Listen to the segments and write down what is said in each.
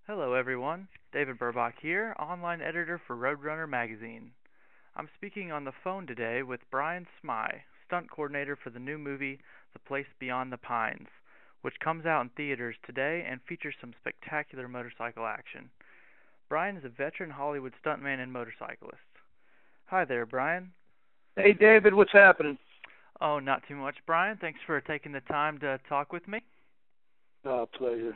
Hello everyone, David Burbach here, online editor for RoadRUNNER magazine. I'm speaking on the phone today with Brian Smyj, stunt coordinator for the new movie The Place Beyond the Pines, which comes out in theaters today and features some spectacular motorcycle action. Brian is a veteran Hollywood stuntman and motorcyclist. Hi there, Brian. Hey, David, what's happening? Oh, not too much, Brian. Thanks for taking the time to talk with me. Pleasure.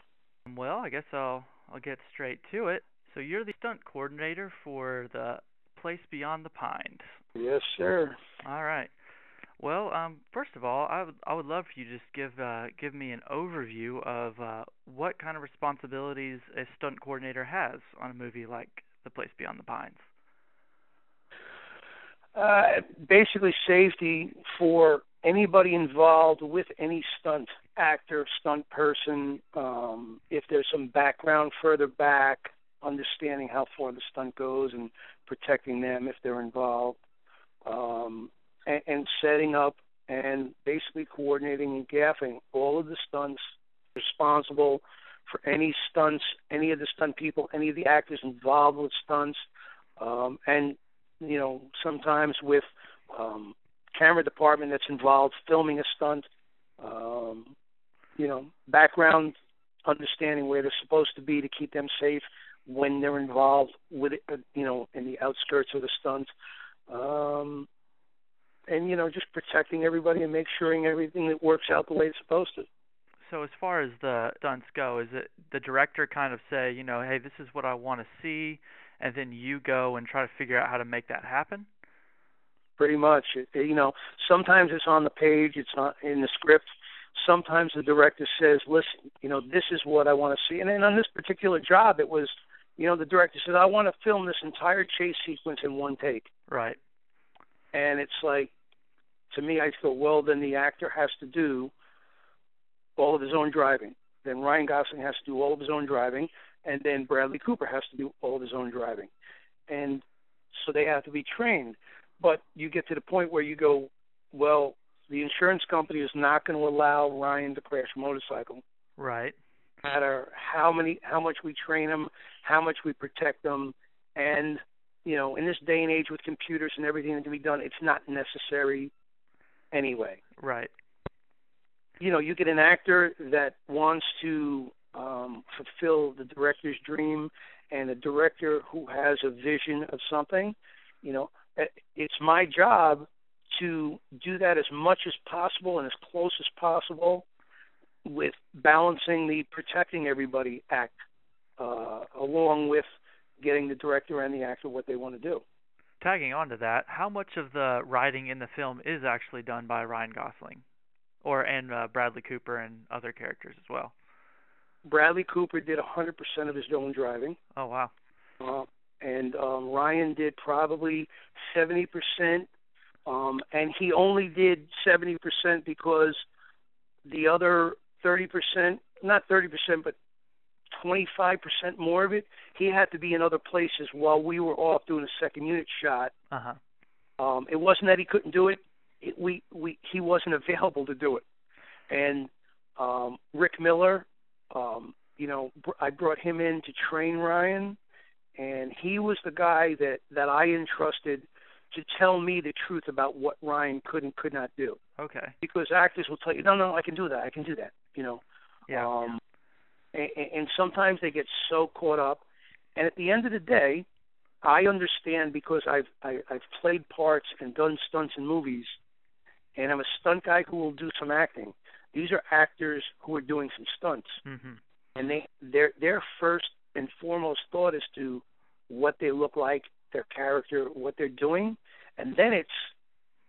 Well, I guess I'll get straight to it. So you're the stunt coordinator for The Place Beyond the Pines. Yes, sir. All right. Well, first of all, I would love for you to just give me an overview of what kind of responsibilities a stunt coordinator has on a movie like The Place Beyond the Pines. Basically, safety for anybody involved with any stunt actor, stunt person. If there's some background further back, understanding how far the stunt goes and protecting them if they're involved, and setting up and basically coordinating and gaffing all of the stunts, responsible for any stunts, any of the stunt people, any of the actors involved with stunts, and sometimes with camera department that's involved filming a stunt, background, understanding where they're supposed to be to keep them safe when they're involved with it, in the outskirts of the stunt, and just protecting everybody and make sure everything that works out the way it's supposed to. So as far as the stunts go, is it the director kind of say, hey, this is what I want to see, and then you go and try to figure out how to make that happen? Pretty much. Sometimes it's on the page, it's not in the script. Sometimes the director says, listen, this is what I want to see. And then on this particular job, it was, the director said, I want to film this entire chase sequence in one take. Right. And it's like, to me, I feel, well, then the actor has to do all of his own driving. Then Ryan Gosling has to do all of his own driving. And then Bradley Cooper has to do all of his own driving. And so they have to be trained. But you get to the point where you go, well, the insurance company is not going to allow Ryan to crash a motorcycle. Right. No matter how much we train him, how much we protect him, and in this day and age with computers and everything that can be done, it's not necessary anyway. Right. You get an actor that wants to fulfill the director's dream, and a director who has a vision of something. It's my job to do that as much as possible and as close as possible, with balancing the protecting everybody act, along with getting the director and the actor what they want to do. Tagging on to that, how much of the writing in the film is actually done by Ryan Gosling, and Bradley Cooper and other characters as well? Bradley Cooper did 100% of his own driving. Oh, wow. And Ryan did probably 70%, and he only did 70% because the other 30%, not 30%, but 25% more of it, he had to be in other places while we were off doing a second unit shot. Uh-huh. It wasn't that he couldn't do it. He wasn't available to do it. And Rick Miller, I brought him in to train Ryan, and he was the guy that I entrusted to tell me the truth about what Ryan could and could not do. Okay. Because actors will tell you, no, I can do that. Yeah. And sometimes they get so caught up. And at the end of the day, I understand, because I've played parts and done stunts in movies, and I'm a stunt guy who will do some acting. These are actors who are doing some stunts. Mm-hmm. And their first and foremost thought is to what they look like, their character, what they're doing, and then it's,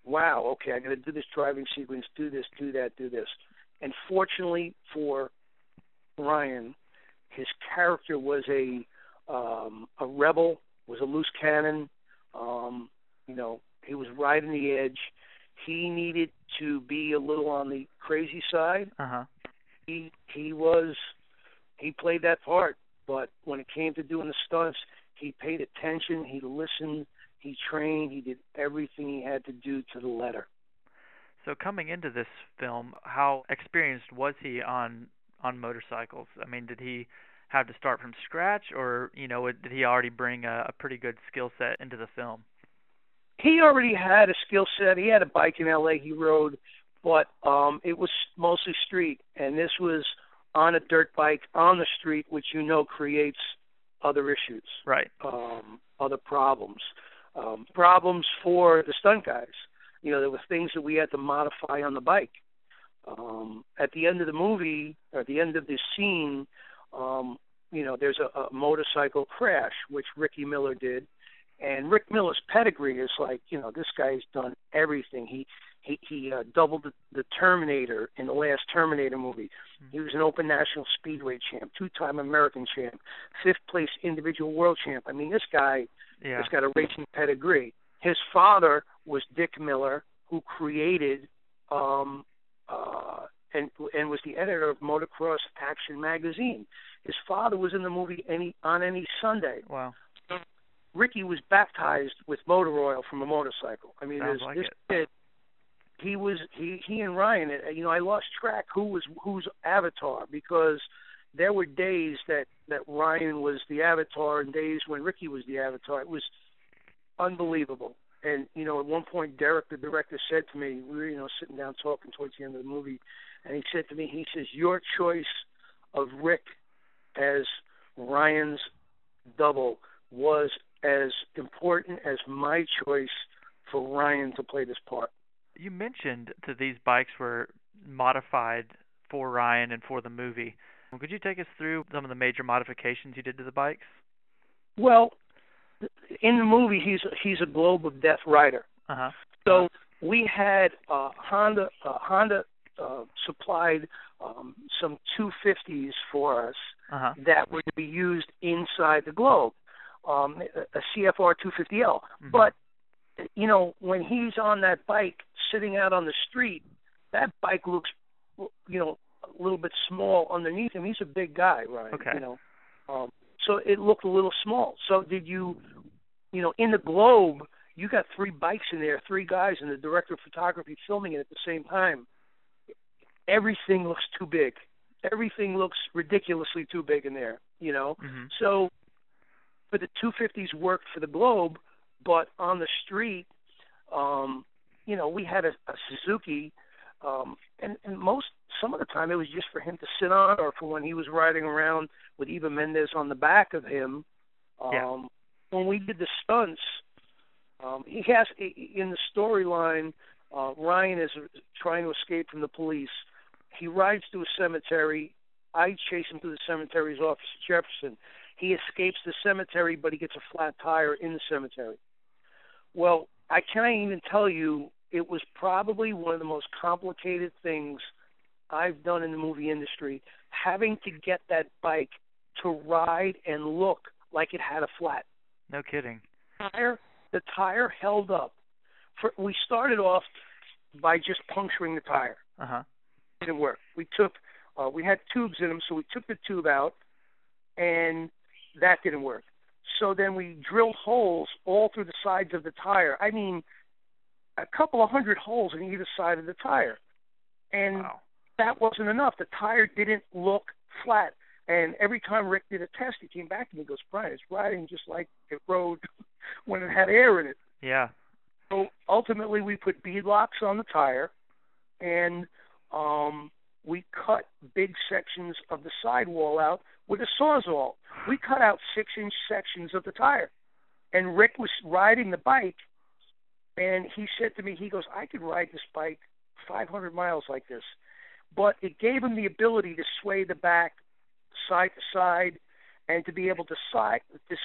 wow, okay, I got to do this driving sequence, do this, do that, do this. And fortunately for Ryan, his character was a rebel, was a loose cannon. He was right on the edge. He needed to be a little on the crazy side. Uh-huh. He played that part, but when it came to doing the stunts, he paid attention, he listened, he trained, he did everything he had to do to the letter. So coming into this film, how experienced was he on motorcycles? I mean, did he have to start from scratch, or did he already bring a pretty good skill set into the film? He already had a skill set. He had a bike in LA he rode, but it was mostly street, and this was on a dirt bike on the street, which creates other issues, right? Other problems, problems for the stunt guys. There were things that we had to modify on the bike. At the end of the movie, or at the end of this scene, there's a motorcycle crash, which Ricky Miller did. And Rick Miller's pedigree is like, this guy's done everything. He doubled the Terminator in the last Terminator movie. He was an Open National Speedway champ, 2-time American champ, 5th place individual world champ. I mean, this guy has got a racing pedigree. His father was Dick Miller, who created and was the editor of Motocross Action magazine. His father was in the movie On Any Sunday. Wow. Ricky was baptized with motor oil from a motorcycle. I mean, this kid. He and Ryan. I lost track who's avatar, because there were days that Ryan was the avatar and days when Ricky was the avatar. It was unbelievable. And at one point, Derek, the director, said to me, we were sitting down talking towards the end of the movie, and he said to me, he says, your choice of Rick as Ryan's double was as important as my choice for Ryan to play this part. You mentioned that these bikes were modified for Ryan and for the movie. Could you take us through some of the major modifications you did to the bikes? Well, in the movie, he's a Globe of Death rider. Uh-huh. So we had Honda supplied some 250s for us that were to be used inside the Globe, a CFR 250L. Mm-hmm. But when he's on that bike sitting out on the street, that bike looks, a little bit small underneath him. He's a big guy, Ryan. Okay. So it looked a little small. So did you, in the Globe, you got 3 bikes in there, 3 guys, and the director of photography filming it at the same time. Everything looks too big. Everything looks ridiculously too big in there, Mm-hmm. So, but the 250s worked for the Globe, but on the street, we had a Suzuki, and some of the time it was just for him to sit on, or for when he was riding around with Eva Mendes on the back of him. When we did the stunts, he has in the storyline, Ryan is trying to escape from the police. He rides to a cemetery. I chase him to the cemetery's office at Jefferson. He escapes the cemetery, but he gets a flat tire in the cemetery. Well, I can't even tell you, it was probably one of the most complicated things I've done in the movie industry, having to get that bike to ride and look like it had a flat. No kidding. The tire held up. We started off by just puncturing the tire. Uh-huh. It didn't work. We had tubes in them, so we took the tube out, and that didn't work. So then we drilled holes all through the sides of the tire. I mean, a couple of hundred holes in either side of the tire. And that wasn't enough. The tire didn't look flat. And every time Rick did a test, he came back to me and goes, Brian, it's riding just like it rode when it had air in it. Yeah. So ultimately we put bead locks on the tire, and we cut big sections of the sidewall out with a Sawzall. We cut out 6-inch sections of the tire. And Rick was riding the bike, and he said to me, he goes, I could ride this bike 500 miles like this. But it gave him the ability to sway the back side to side and to be able to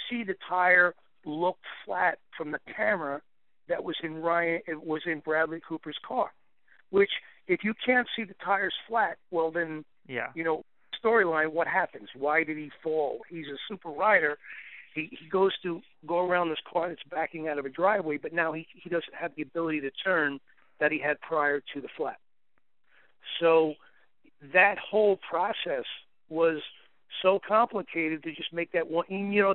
see the tire look flat from the camera that was in Bradley Cooper's car. Which, if you can't see the tires flat, well then, storyline, what happens? Why did he fall? He's a super rider. He goes to go around this car that's backing out of a driveway, but now he doesn't have the ability to turn that he had prior to the flat. So that whole process was so complicated to just make that one.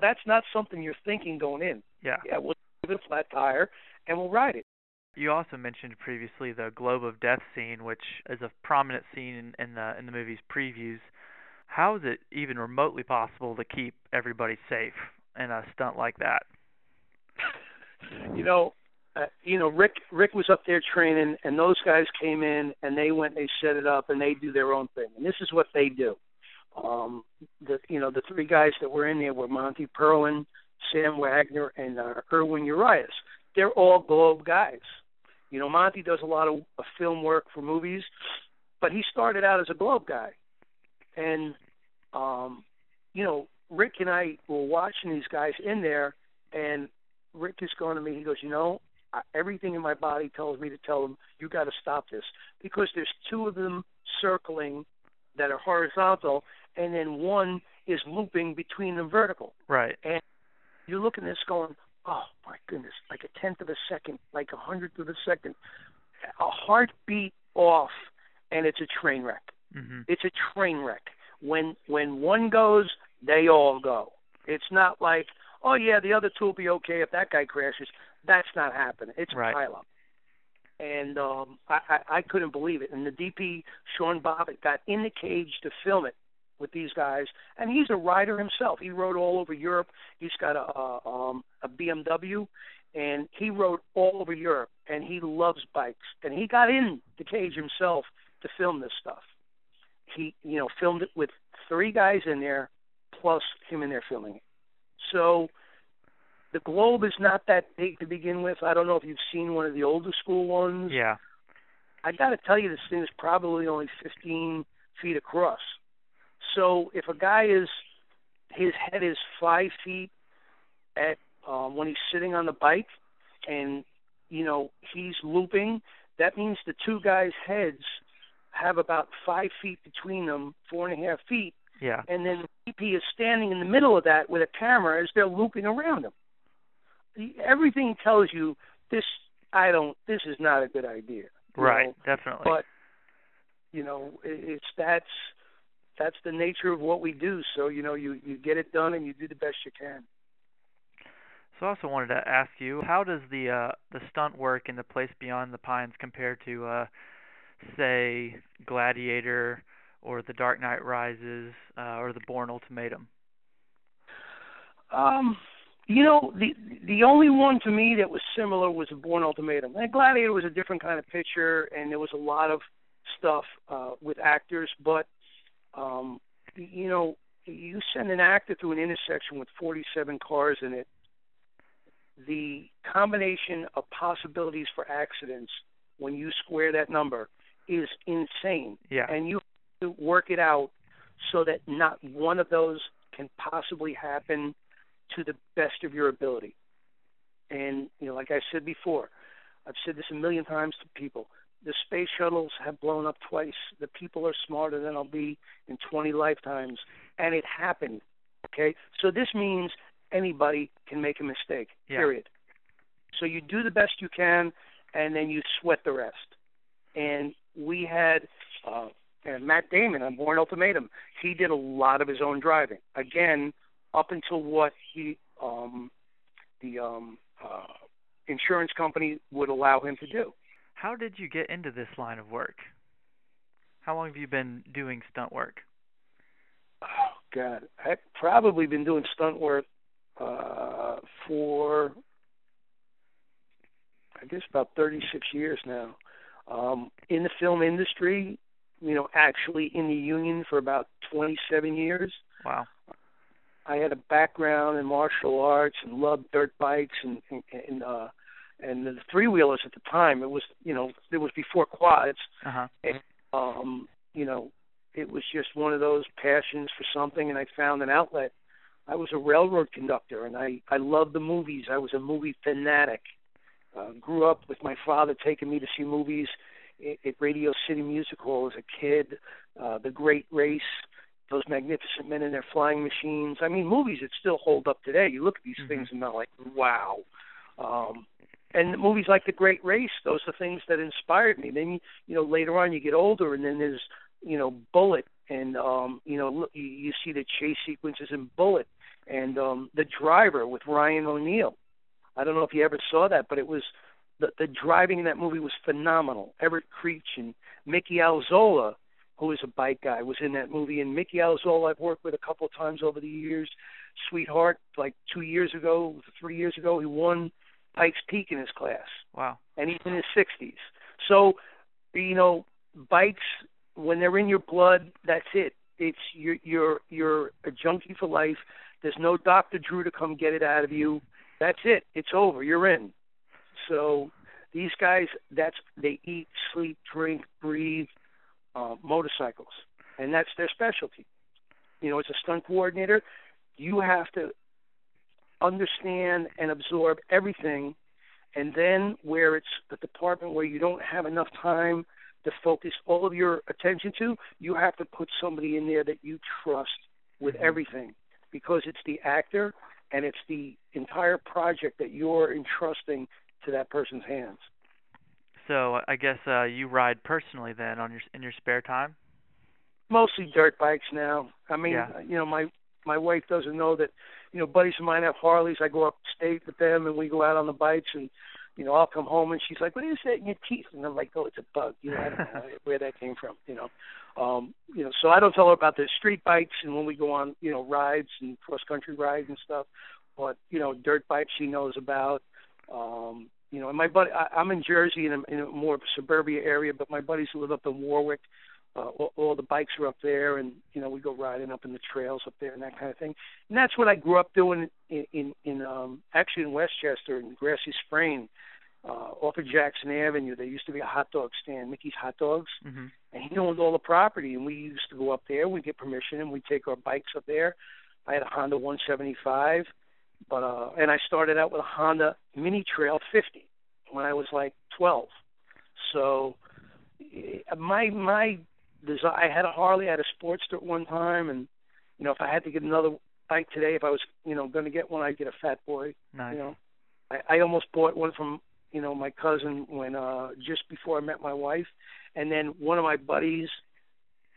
That's not something you're thinking going in. Yeah, we'll give it a flat tire and we'll ride it. You also mentioned previously the Globe of Death scene, which is a prominent scene in the movie's previews. How is it even remotely possible to keep everybody safe in a stunt like that? Rick was up there training, and those guys came in, and they went, they set it up, and they do their own thing. And this is what they do. The three guys that were in there were Monty Perlin, Sam Wagner, and Erwin Urias. They're all Globe guys. Monty does a lot of film work for movies, but he started out as a Globe guy. And, Rick and I were watching these guys in there, and Rick is going to me, he goes, everything in my body tells me to tell them, you got to stop this. Because there's two of them circling that are horizontal, and then one is looping between them vertical. Right. And you're looking at this going, oh, my goodness, like a tenth of a second, like 100th of a second. A heartbeat off, and it's a train wreck. Mm-hmm. It's a train wreck. When one goes, they all go. It's not like, oh, yeah, the other two will be okay if that guy crashes. That's not happening. It's right. a pileup. And I couldn't believe it. And the DP, Sean Bobbitt, got in the cage to film it with these guys. And he's a rider himself. He rode all over Europe. He's got a BMW, and he rode all over Europe. And he loves bikes. And he got in the cage himself to film this stuff. He, filmed it with three guys in there, plus him in there filming it. So the Globe is not that big to begin with. I don't know if you've seen one of the older school ones. Yeah. I got to tell you, this thing is probably only 15 feet across. So if a guy his head is 5 feet at when he's sitting on the bike, and he's looping, that means the two guys' heads have about 5 feet between them, 4.5 feet. Yeah. And then the DP is standing in the middle of that with a camera as they're looping around him. Everything tells you this is not a good idea. Right, definitely. But that's the nature of what we do. So you get it done and you do the best you can. So I also wanted to ask you, how does the stunt work in The Place Beyond the Pines compare to say Gladiator or The Dark Knight Rises or the Bourne Ultimatum? The only one to me that was similar was the Bourne Ultimatum. And Gladiator was a different kind of picture, and there was a lot of stuff with actors. But you send an actor through an intersection with 47 cars in it. The combination of possibilities for accidents when you square that number is insane. Yeah. And you have to work it out so that not one of those can possibly happen to the best of your ability. And, like I said before, I've said this a million times to people, the space shuttles have blown up twice. The people are smarter than I'll be in 20 lifetimes. And it happened, okay? So this means anybody can make a mistake, period. So you do the best you can, and then you sweat the rest. And we had Matt Damon on Bourne Ultimatum. He did a lot of his own driving. Again, up until what the insurance company would allow him to do. How did you get into this line of work? How long have you been doing stunt work? Oh, God. I've probably been doing stunt work for, I guess, about 36 years now. In the film industry, actually in the union for about 27 years. Wow. I had a background in martial arts and loved dirt bikes and the three-wheelers at the time. It was, it was before quads. Uh-huh. And, it was just one of those passions for something, and I found an outlet. I was a railroad conductor, and I loved the movies. I was a movie fanatic. Grew up with my father taking me to see movies at Radio City Music Hall as a kid, The Great Race, those magnificent men in their flying machines. I mean, movies that still hold up today. You look at these things and they're like, wow. And movies like The Great Race, those are things that inspired me. Then, later on you get older, and then there's, Bullet, and, you see the chase sequences in Bullet, and The Driver with Ryan O'Neal. I don't know if you ever saw that, but it was the driving in that movie was phenomenal. Everett Creech and Mickey Alzola who is a bike guy, was in that movie. And Mickey Alzol, I've worked with a couple of times over the years. Sweetheart, like 3 years ago, he won Pikes Peak in his class. Wow. And he's in his 60s. So, bikes, when they're in your blood, that's it. It's you're a junkie for life. There's no Dr. Drew to come get it out of you. That's it. It's over. You're in. So these guys, they eat, sleep, drink, breathe motorcycles, and that's their specialty. As a stunt coordinator, you have to understand and absorb everything, and then where it's a department where you don't have enough time to focus all of your attention to, you have to put somebody in there that you trust with everything, because it's the actor and it's the entire project that you're entrusting to that person's hands. So I guess you ride personally then in your spare time? Mostly dirt bikes now. I mean, my wife doesn't know that, buddies of mine have Harleys. I go upstate with them and we go out on the bikes, and I'll come home and she's like, "What is that in your teeth?" And I'm like, "Oh, it's a bug." I don't know where that came from. So I don't tell her about the street bikes and when we go on, rides and cross country rides and stuff. But dirt bikes she knows about. And my buddy, I'm in Jersey in a more suburbia area, but my buddies who live up in Warwick, all the bikes are up there, and we go riding up in the trails up there and that kind of thing. And that's what I grew up doing in actually in Westchester, in Grassy Sprain, off of Jackson Avenue. There used to be a hot dog stand, Mickey's Hot Dogs, and he owned all the property. And we used to go up there. We get permission, and we take our bikes up there. I had a Honda 175, and I started out with a Honda Mini Trail 50 when I was like 12. So my desire, I had a Harley, I had a Sportster at one time, and if I had to get another bike today, if I was going to get one, I'd get a Fat Boy. Nice. I almost bought one from my cousin when just before I met my wife, and then one of my buddies,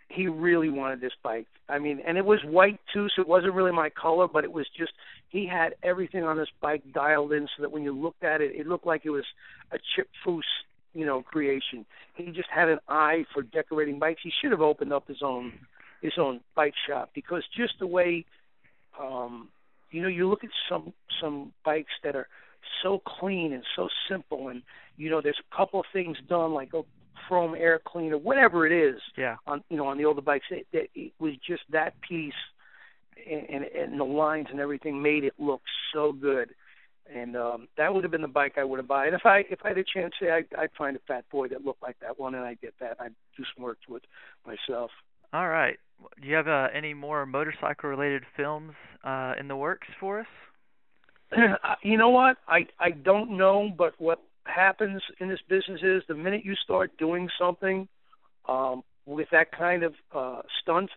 he really wanted this bike. I mean, and it was white too, so it wasn't really my color, but it was just, he had everything on this bike dialed in so that when you looked at it, it looked like it was a Chip Foose, creation. He just had an eye for decorating bikes. He should have opened up his own bike shop, because just the way, you look at some bikes that are so clean and so simple, and there's a couple of things done like a chrome air cleaner, whatever it is. Yeah. On on the older bikes, it was just that piece, and the lines and everything made it look so good. And that would have been the bike I would have bought. And if I had a chance, I'd find a Fat Boy that looked like that one, and I'd get that. I'd do some work to it myself. All right. Do you have any more motorcycle-related films in the works for us? You know what? I don't know, but what happens in this business is the minute you start doing something with that kind of stunt,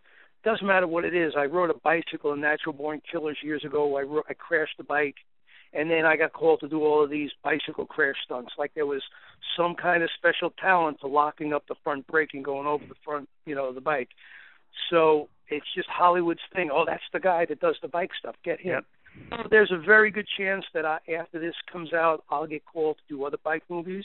doesn't matter what it is. I rode a bicycle in Natural Born Killers years ago. I crashed the bike, and then I got called to do all of these bicycle crash stunts, like there was some kind of special talent to locking up the front brake and going over the front, of the bike. So it's just Hollywood's thing. Oh, that's the guy that does the bike stuff. Get him. Yep. So there's a very good chance that after this comes out, I'll get called to do other bike movies.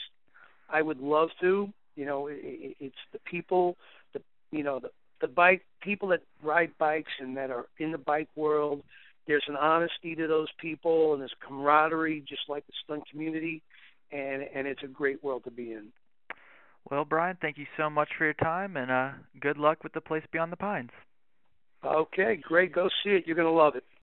I would love to. It's the people, the bike people that ride bikes and that are in the bike world. There's an honesty to those people, and there's camaraderie, just like the stunt community, and it's a great world to be in. Well, Brian, thank you so much for your time, and good luck with The Place Beyond the Pines. Okay, great. Go see it. You're going to love it.